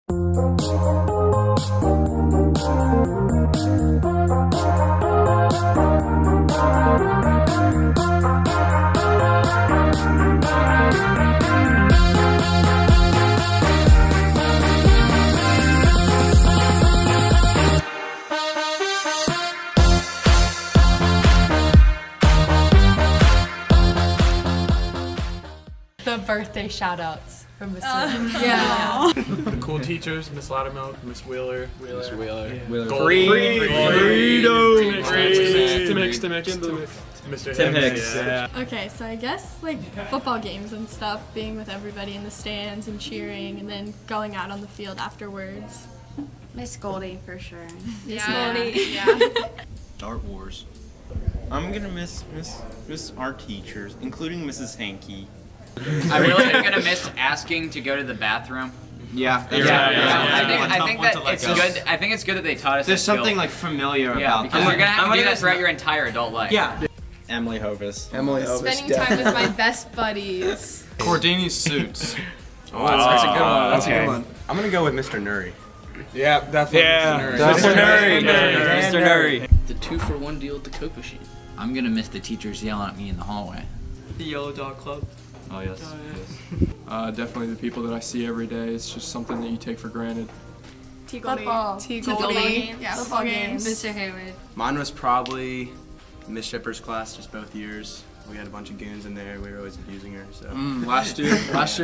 The birthday shout-outs from Miss Yeah. The cool teachers, Miss Loudermilk, Miss Wheeler. Miss Wheeler. Mr. Tim Hicks. Hicks. Yeah. Okay, so I guess like football games and stuff, being with everybody in the stands and cheering, and then going out on the field afterwards. Miss Goldie for sure. Miss Goldie. Yeah. Art Wars. I'm gonna miss our teachers, including Mrs. Hankey. I really am gonna miss asking to go to the bathroom. Yeah. I think that it's good. I think it's good that they taught us. There's something like familiar about. Yeah, because you're gonna have to do that throughout your entire adult life. Yeah. Emily Hovis. Spending time with my best buddies. Cordini's suits. Oh, that's a good one. That's a good one. I'm gonna go with Mr. Nuri. Yeah, definitely. Yeah. Mr. Nuri. Mr. Nuri. The 2-for-1 deal at the Coke machine. I'm gonna miss the teachers yelling at me in the hallway. The Yellow Dog Club. Oh yes. Definitely the people that I see every day. It's just something that you take for granted. Football. Football games. Yeah, football games. Mr. Hayward. Mine was probably Miss Shipper's class, just both years. We had a bunch of goons in there. We were always abusing her. So. Last year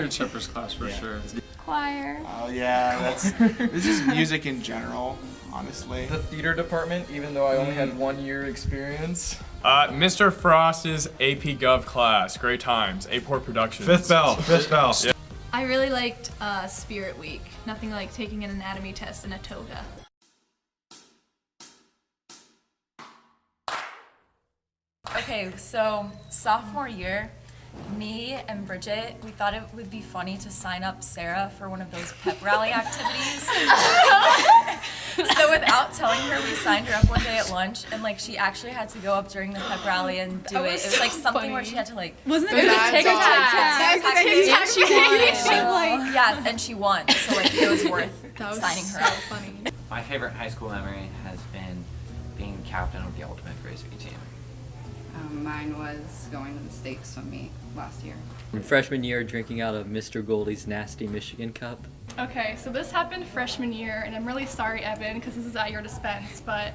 in Shepard's class for sure. Choir. Oh yeah, this is music in general, honestly. The theater department, even though I only had 1 year experience. Mr. Frost's AP Gov class, great times. A-Port Productions. Fifth bell. Yeah. I really liked Spirit Week. Nothing like taking an anatomy test in a toga. Okay, so sophomore year, me and Bridget, we thought it would be funny to sign up Sarah for one of those pep rally activities. So without telling her, we signed her up one day at lunch, and like she actually had to go up during the pep rally and do it. It was like something where she had to like. Wasn't it a tic-tac? Yeah, and she won. So like it was worth signing her up. Funny. My favorite high school memory has been being captain of the ultimate frisbee team. Mine was going to the state swim meet last year. Freshman year, drinking out of Mr. Goldie's nasty Michigan cup. Okay, so this happened freshman year, and I'm really sorry, Evan, because this is at your dispense, but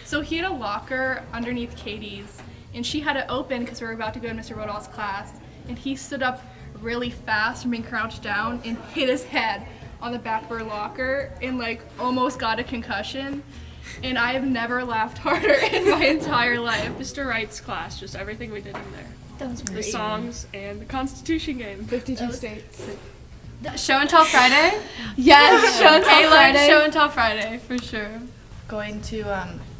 so he had a locker underneath Katie's, and she had it open because we were about to go to Mr. Rodolph's class, and he stood up really fast from being crouched down and hit his head on the back of her locker and like almost got a concussion. And I have never laughed harder in my entire life. Mr. Wright's class, just everything we did in there. That was great. The songs and the Constitution game. 52 states. Show and Tell Friday? Yes, Show and Tell Friday. Show and Tell Friday, for sure. Going to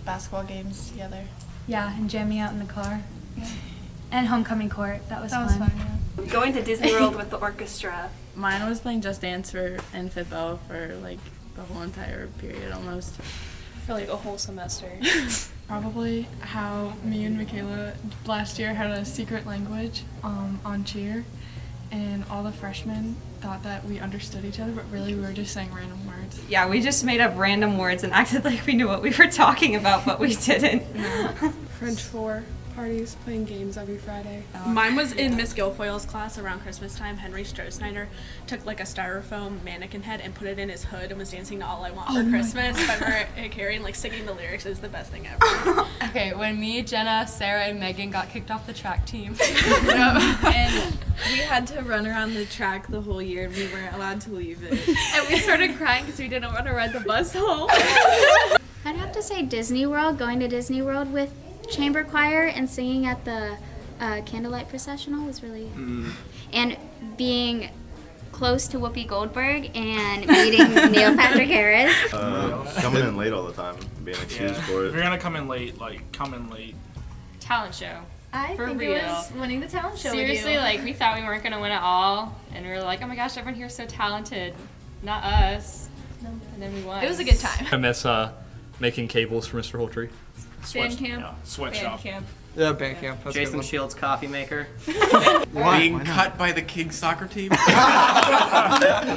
basketball games together. Yeah, and jamming out in the car. Yeah. And homecoming court. That was fun. Yeah. Going to Disney World with the orchestra. Mine was playing Just Dance and Football for like the whole entire period almost. For like a whole semester. Probably how me and Mikayla last year had a secret language on cheer, and all the freshmen thought that we understood each other, but really we were just saying random words. Yeah, we just made up random words and acted like we knew what we were talking about, but we didn't. French 4 parties, playing games every Friday. Mine was in Miss Guilfoyle's class around Christmas time. Henry Stroh-Snyder took like a styrofoam mannequin head and put it in his hood and was dancing to All I Want for Christmas by Mariah Carey and like singing the lyrics. Is the best thing ever. Okay, when me, Jenna, Sarah, and Megan got kicked off the track team. And we had to run around the track the whole year and we weren't allowed to leave it. And we started crying because we didn't want to ride the bus home. I'd have to say Disney World, going to Disney World with chamber choir and singing at the candlelight processional was really, and being close to Whoopi Goldberg and meeting Neil Patrick Harris. Coming in late all the time, being excused for it. If you're gonna come in late, come in late. Talent show. I For think real. it was winning the talent show. Seriously, with you. like we thought we weren't gonna win at all, and we were like, oh my gosh, everyone here's so talented, not us. And then we won. It was a good time. I miss making cables for Mr. Holtree. Band camp. Sweatshop. Band camp. Yeah, band camp. That's a good Jason one. Shields' coffee maker. Being cut by the King soccer team.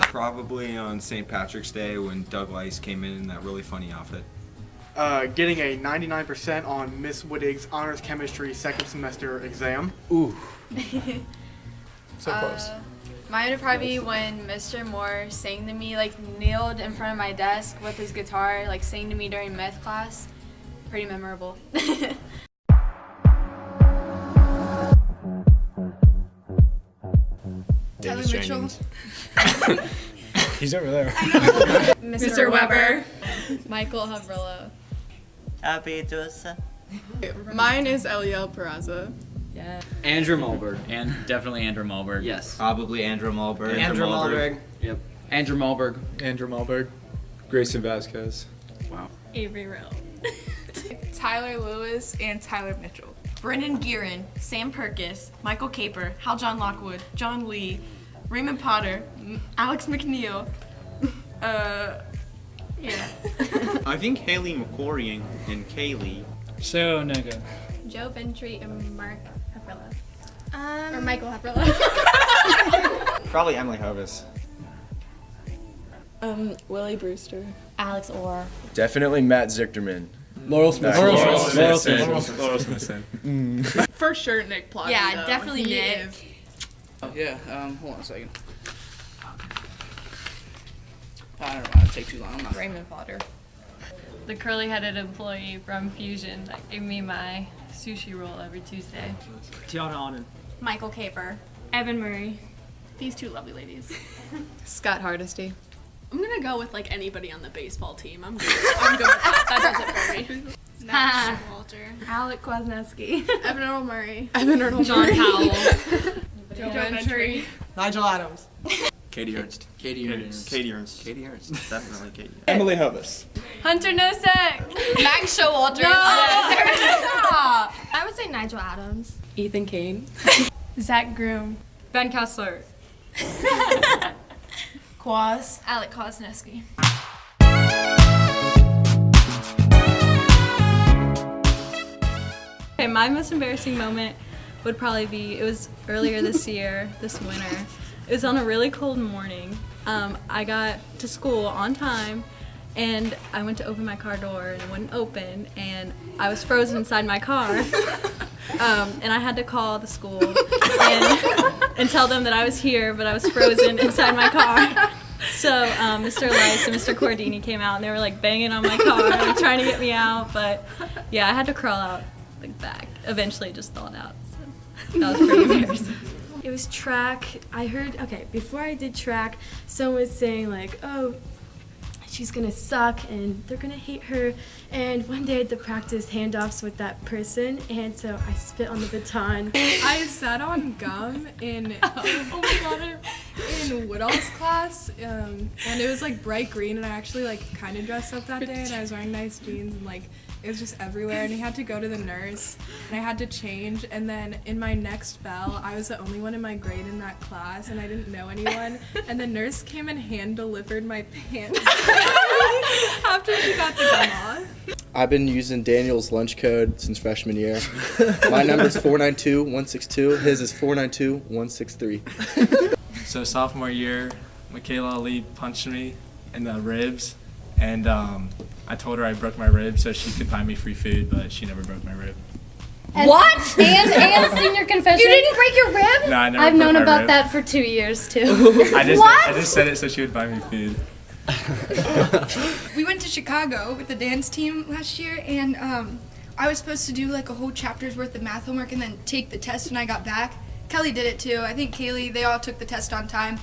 Probably on St. Patrick's Day when Doug Lice came in that really funny outfit. Getting a 99% on Miss Wittig's honors chemistry second semester exam. Ooh. So close. Mine would probably be when Mr. Moore sang to me, like kneeled in front of my desk with his guitar, like sang to me during math class. Pretty memorable. Tyler Mitchell. He's over there. Mr. Weber. Michael Havrillo. Happy to say. Mine is Eliel Peraza. Yeah. Andrew Mulberg. And definitely Andrew Mulberg. Yes. Probably Andrew Mulberg. Andrew Mulberg. Yep. Andrew Mulberg. Andrew Mulberg. Grayson Vasquez. Wow. Avery Rowe. Tyler Lewis and Tyler Mitchell. Brendan Gearin, Sam Perkis, Michael Caper, Hal John Lockwood, John Lee, Raymond Potter, Alex McNeil. Yeah. I think Haley McCory and Kaylee. So nigga. Joe Ventry and Mark Havrilla. Or Michael Havrilla. Probably Emily Hovis. Willie Brewster. Alex Orr. Definitely Matt Zichterman. Laurel Smith. Laurel Smith. For sure, Nick Plotty. Yeah, though. definitely He Nick. is. Yeah, hold on a second. I don't know why it take too long. I'm not. Raymond Potter. The curly-headed employee from Fusion that gave me my sushi roll every Tuesday. Tiana Onen. Michael Caper. Evan Murray. These two lovely ladies. Scott Hardesty. I'm gonna go with like anybody on the baseball team. I'm good. I'm good with that. That does it for me. Nash Walter. Alec Kwasniewski. Evan Earl Murray. Evan Arnold. John Powell. Joe Ventry. Nigel Adams. Katie Ernst. Katie Ernst. Definitely Katie. Emily Hovis. Hunter Nosek. Max Showalter. No. I would say Nigel Adams. Ethan Kane. Zach Groom. Ben Kessler. Quaz. Alec Kwasniewski. Okay, my most embarrassing moment would probably be, it was earlier this year, this winter. It was on a really cold morning. I got to school on time and I went to open my car door and it wouldn't open and I was frozen inside my car. And I had to call the school and tell them that I was here, but I was frozen inside my car. So Mr. Lice and Mr. Cordini came out and they were like banging on my car, like, trying to get me out. But yeah, I had to crawl out like back. Eventually, just thawed out. So that was pretty embarrassing. It was track. I heard, okay, before I did track, someone was saying like, oh, she's gonna suck and they're gonna hate her. And one day I had to practice handoffs with that person, and so I spit on the baton. I sat on gum in in Woodall's class, and it was like bright green, and I actually like kind of dressed up that day, and I was wearing nice jeans, and like it was just everywhere, and he had to go to the nurse, and I had to change, and then in my next bell, I was the only one in my grade in that class, and I didn't know anyone, and the nurse came and hand-delivered my pants after she got the gum off. I've been using Daniel's lunch code since freshman year. My number's 492-162. His is 492-163. So sophomore year, Mikayla Ali punched me in the ribs, and I told her I broke my rib so she could buy me free food, but she never broke my rib. What? And senior confession? You didn't break your rib? No, I never I've broke known my about rib. that for 2 years too. I What? just said it so she would buy me food. We went to Chicago with the dance team last year, and I was supposed to do like a whole chapter's worth of math homework and then take the test when I got back. Kelly did it too. I think Kaylee, they all took the test on time.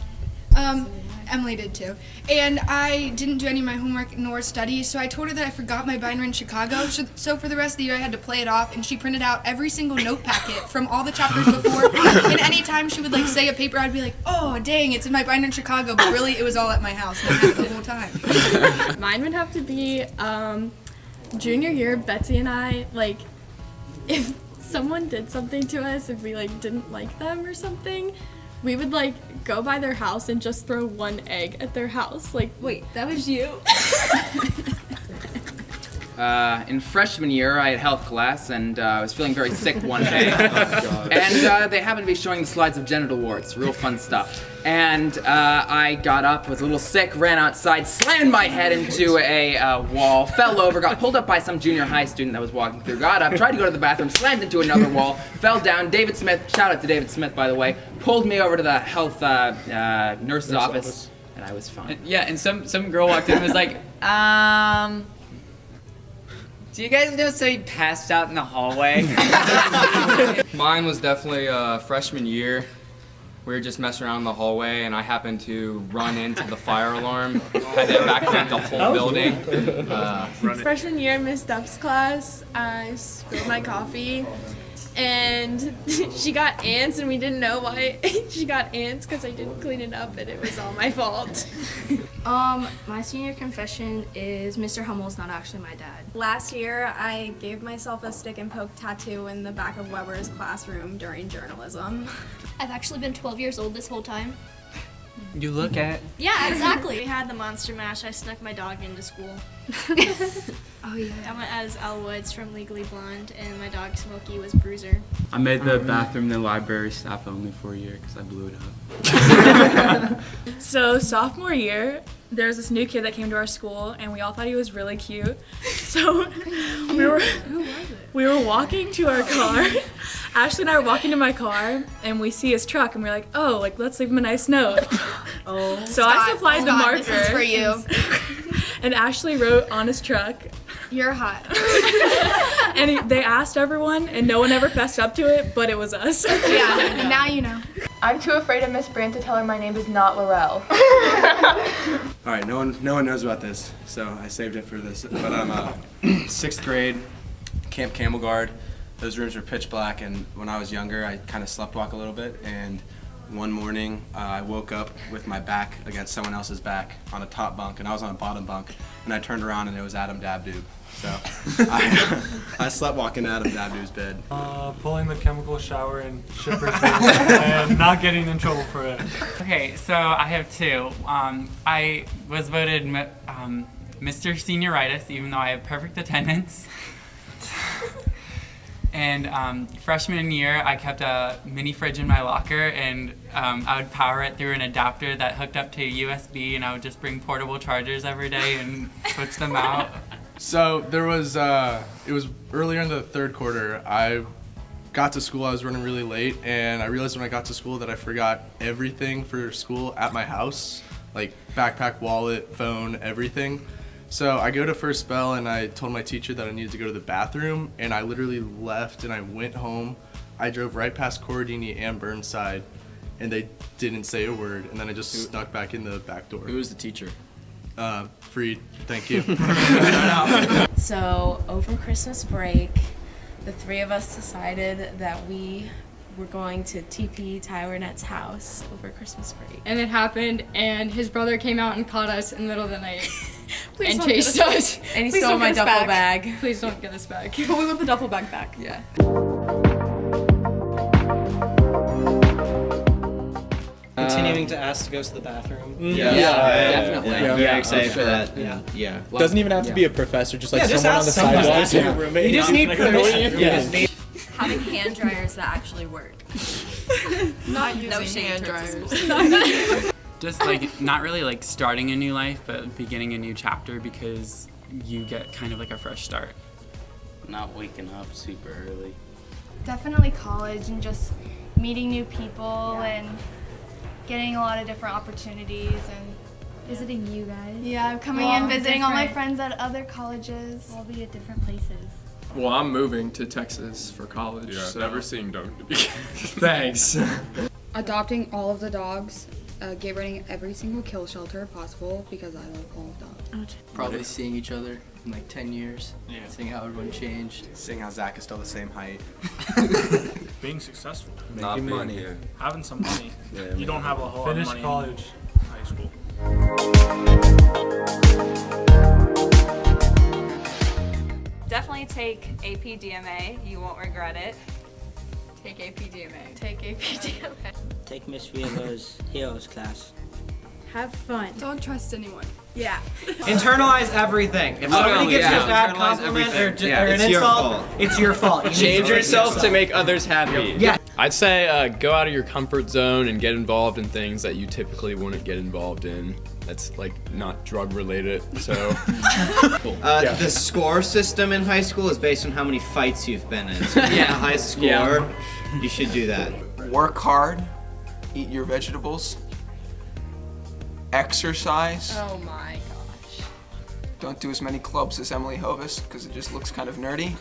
Emily did too. And I didn't do any of my homework nor study, so I told her that I forgot my binder in Chicago. So for the rest of the year, I had to play it off, and she printed out every single note packet from all the chapters before. And anytime she would like say a paper, I'd be like, oh, dang, it's in my binder in Chicago. But really, it was all at my house, and I had it the whole time. Mine would have to be junior year. Betsy and I, like, if someone did something to us, if we like didn't like them or something, we would like go by their house and just throw one egg at their house. Like, wait, that was you? In freshman year, I had health class, and I was feeling very sick one day. And they happened to be showing the slides of genital warts, real fun stuff. And I got up, was a little sick, ran outside, slammed my head into a wall, fell over, got pulled up by some junior high student that was walking through, got up, tried to go to the bathroom, slammed into another wall, fell down. David Smith, shout out to David Smith, by the way, pulled me over to the health nurse's office, and I was fine. Yeah, and some girl walked in and was like, do you guys know somebody passed out in the hallway? Mine was definitely freshman year. We were just messing around in the hallway, and I happened to run into the fire alarm. Had to evacuate the whole building. Freshman year in Miss Duff's class, I spilled my coffee, and she got ants, and we didn't know why she got ants because I didn't clean it up, and it was all my fault. My senior confession is Mr. Hummel's not actually my dad. Last year, I gave myself a stick and poke tattoo in the back of Weber's classroom during journalism. I've actually been 12 years old this whole time. You look at. Yeah, exactly. We had the Monster Mash. I snuck my dog into school. Oh yeah. I went as Elle Woods from Legally Blonde, and my dog Smokey was Bruiser. I made the bathroom in the library staff only for a year because I blew it up. So sophomore year, there was this new kid that came to our school, and we all thought he was really cute. So we were walking to our car. Ashley and I were walking to my car, and we see his truck, and we're like, oh, like let's leave him a nice note. Oh. So I supplied the marker. This is for you. And Ashley wrote on his truck, "You're hot." And they asked everyone, and no one ever fessed up to it, but it was us. Yeah, now you know. I'm too afraid of Miss Brandt to tell her my name is not Laurel. All right, no one knows about this, so I saved it for this. But I'm 6th grade, Camp Camel Guard. Those rooms were pitch black, and when I was younger, I kind of sleptwalk a little bit. And one morning, I woke up with my back against someone else's back on a top bunk, and I was on a bottom bunk. And I turned around, and it was Adam Dabdoob. So I slept walking Adam Dabdoob's bed. Pulling the chemical shower in Shipper's room and not getting in trouble for it. Okay, so I have two. I was voted Mr. Senioritis, even though I have perfect attendance. And freshman year, I kept a mini fridge in my locker, and I would power it through an adapter that hooked up to a USB, and I would just bring portable chargers every day and switch them out. So there was, it was earlier in the third quarter. I got to school, I was running really late, and I realized when I got to school that I forgot everything for school at my house, like backpack, wallet, phone, everything. So I go to first bell, and I told my teacher that I needed to go to the bathroom, and I literally left and I went home. I drove right past Corradini and Burnside, and they didn't say a word, and then I just snuck back in the back door. Who was the teacher? Freed, thank you. So over Christmas break, the three of us decided that we were going to TP Tyler Nett's house over Christmas break. And it happened, and his brother came out and caught us in the middle of the night and don't chased get us. And he stole my duffel bag. Please don't get us back. But we want the duffel bag back. Yeah. Continuing to ask to go to the bathroom. Yeah, definitely. Yeah. I'm very excited for that. Yeah. Doesn't even have to be a professor, just like Yeah, just someone on the ask someone. sidewalk. Yeah. Roommate. You just need permission. Yeah. Having hand dryers that actually work. Not No using shade hand towards dryers. Just like not really like starting a new life, but beginning a new chapter because you get kind of like a fresh start. Not waking up super early. Definitely college and just meeting new people and getting a lot of different opportunities and Visiting you guys. yeah, coming in, visiting all my friends at other colleges. We'll be at different places. Well, I'm moving to Texas for college. Yeah, so. never seeing Doug to be. Thanks. Adopting all of the dogs, get rid of every single kill shelter possible because I love all dogs. Probably seeing each other in like 10 years. Yeah. Seeing how everyone changed. Seeing how Zach is still the same height. Being successful. Not money. Having some money. Yeah, you don't have a whole lot of money. college. In high school. Definitely take AP DMA. You won't regret it. Take AP DMA. Take AP DMA. Take Miss Villa's Heroes class. Have fun. Don't trust anyone. Yeah. Internalize everything. If somebody gives you a bad compliment or an insult, it's your fault. You need Change to yourself to make others happy. Yeah. I'd say go out of your comfort zone and get involved in things that you typically wouldn't get involved in. That's like not drug related, so. The score system in high school is based on how many fights you've been in. So if you get a high score, you should do that. Work hard, eat your vegetables, exercise. Oh my gosh. Don't do as many clubs as Emily Hovis because it just looks kind of nerdy.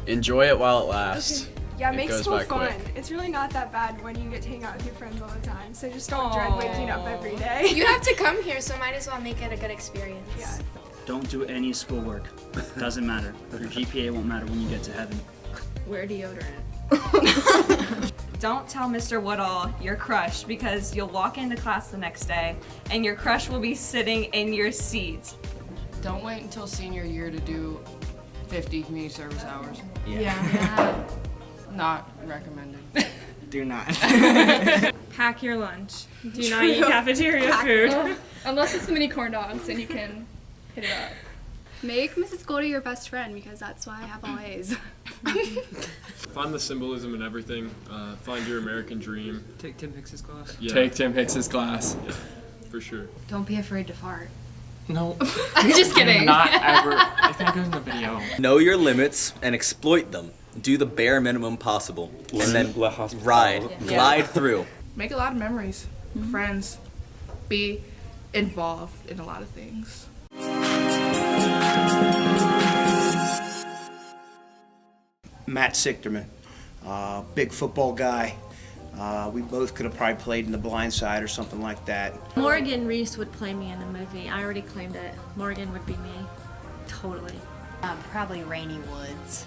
Enjoy it while it lasts. Yeah, It make goes school by fun. quick. It's really not that bad when you get to hang out with your friends all the time. So just don't dread waking up every day. You have to come here, so might as well make it a good experience. Yeah. Don't do any schoolwork. Doesn't matter. Your GPA won't matter when you get to heaven. Wear deodorant. Don't tell Mr. Woodall your crush because you'll walk into class the next day and your crush will be sitting in your seat. Don't wait until senior year to do 50 community service hours. Yeah. Not recommended. Do not. Pack your lunch. Do not eat cafeteria food. Unless it's the mini corn dogs, then you can hit it up. Make Mrs. Goldie your best friend because that's why I have all A's. Find the symbolism in everything. Find your American dream. Take Tim Hicks's class. Yeah. Take Tim Hicks's class. Yeah, for sure. Don't be afraid to fart. No. I'm just kidding. Not ever. I think it goes in the video. Know your limits and exploit them. Do the bare minimum possible, and then glide through. Make a lot of memories, friends. Be involved in a lot of things. Matt Sichterman, big football guy. We both could have probably played in The Blind Side or something like that. Morgan Reaves would play me in the movie. I already claimed it. Morgan would be me. Totally. Probably Rainy Woods.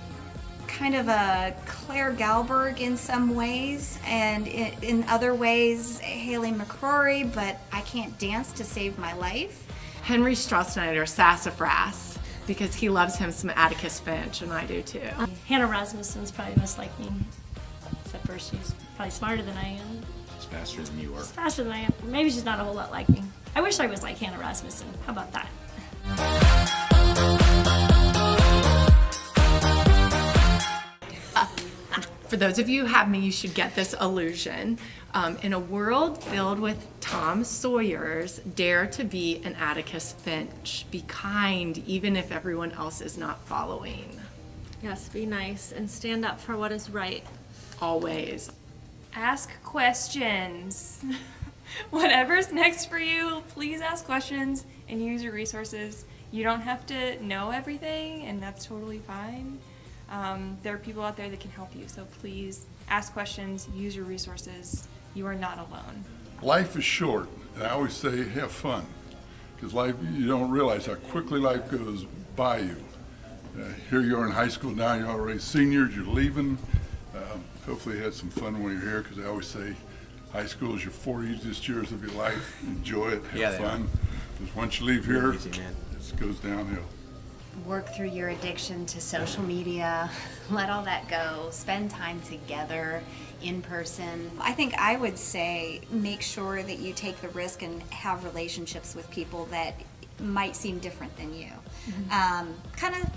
Kind of a Claire Galberg in some ways, and in other ways, Haley McCrory, but I can't dance to save my life. Henry Strauss-Snyder, Sassafras, because he loves him some Atticus Finch, and I do too. Hannah Rasmussen's probably most like me. Except for she's probably smarter than I am. She's faster than you are. She's faster than I am. Maybe she's not a whole lot like me. I wish I was like Hannah Rasmussen. How about that? For those of you who have me, you should get this illusion. In a world filled with Tom Sawyers, dare to be an Atticus Finch. Be kind, even if everyone else is not following. Yes, be nice and stand up for what is right. Always. Ask questions. Whatever's next for you, please ask questions and use your resources. You don't have to know everything, and that's totally fine. There are people out there that can help you, so please ask questions, use your resources. You are not alone. Life is short, and I always say have fun, because life, you don't realize how quickly life goes by you. Here you are in high school now, you're already seniors, you're leaving. Hopefully you had some fun when you're here, because I always say high school is your 40th years of your life. Enjoy it, have fun, because once you leave here, it goes downhill. Work through your addiction to social media, let all that go, spend time together in person. I think I would say make sure that you take the risk and have relationships with people that might seem different than you. Kind of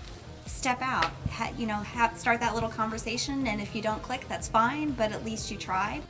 step out, start that little conversation, and if you don't click, that's fine, but at least you tried.